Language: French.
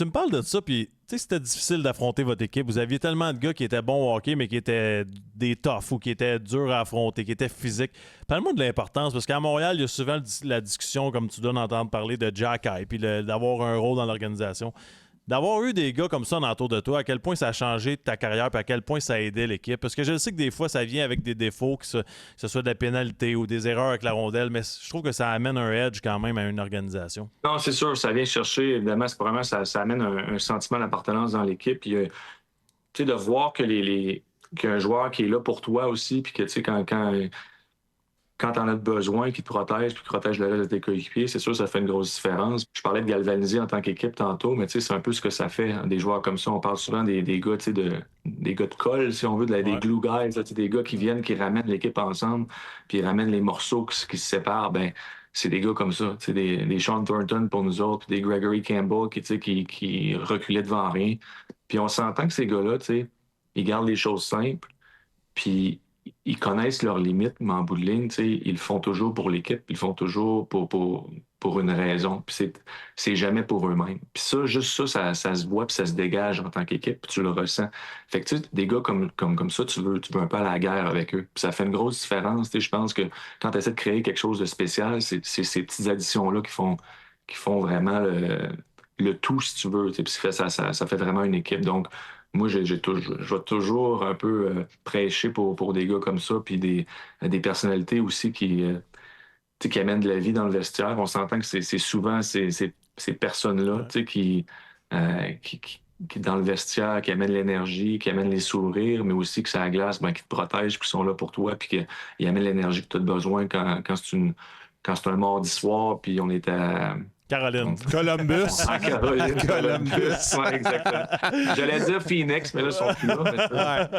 tu me parles de ça, puis tu sais, c'était difficile d'affronter votre équipe. Vous aviez tellement de gars qui étaient bons au hockey, mais qui étaient des toughs ou qui étaient durs à affronter, qui étaient physiques. Parle-moi de l'importance, parce qu'à Montréal, il y a souvent la discussion, comme tu donnes à entendre parler, de Jack Eye, puis d'avoir un rôle dans l'organisation. D'avoir eu des gars comme ça autour de toi, à quel point ça a changé ta carrière puis à quel point ça a aidé l'équipe? Parce que je sais que des fois, ça vient avec des défauts, que ce soit de la pénalité ou des erreurs avec la rondelle, mais je trouve que ça amène un edge quand même à une organisation. Non, c'est sûr, ça vient chercher, évidemment, c'est vraiment, ça amène un sentiment d'appartenance dans l'équipe. Puis, tu sais, de voir que qu'il y a un joueur qui est là pour toi aussi, puis que, tu sais, quand t'en as besoin, qui te protège, puis qui protège le reste de tes coéquipiers, c'est sûr, ça fait une grosse différence. Je parlais de galvaniser en tant qu'équipe tantôt, mais tu sais, c'est un peu ce que ça fait, hein, des joueurs comme ça. On parle souvent des gars, tu sais, des gars de colle, si on veut, des glue guys, là, tu sais, des gars qui viennent, qui ramènent l'équipe ensemble, puis ils ramènent les morceaux qui se séparent. Ben, c'est des gars comme ça, tu sais, des Sean Thornton pour nous autres, puis des Gregory Campbell tu sais, qui reculaient devant rien. Puis on s'entend que ces gars-là, tu sais, ils gardent les choses simples, puis ils connaissent leurs limites, mais en bout de ligne, tu sais, ils le font toujours pour l'équipe, ils le font toujours pour une raison. Puis c'est jamais pour eux-mêmes. Puis ça, juste ça se voit, puis ça se dégage en tant qu'équipe, puis tu le ressens. Fait que tu sais, des gars comme ça, tu veux un peu aller à la guerre avec eux. Puis ça fait une grosse différence. Tu sais, je pense que quand tu essaies de créer quelque chose de spécial, c'est ces petites additions-là qui font vraiment le tout, si tu veux. Tu sais, puis ça fait vraiment une équipe. Donc, moi, je vais toujours un peu prêcher pour des gars comme ça, puis des personnalités aussi tu sais, qui amènent de la vie dans le vestiaire. On s'entend que c'est souvent ces personnes-là tu sais, qui, dans le vestiaire, qui amènent l'énergie, qui amènent les sourires, mais aussi que ça glace, ben, qui te protègent, qui sont là pour toi, puis qui amènent l'énergie que tu as besoin quand c'est un mardi soir, puis on est à Caroline. Columbus. Ah, Caroline. Columbus. Ouais, exactement. J'allais dire Phoenix, mais là, ils sont plus là.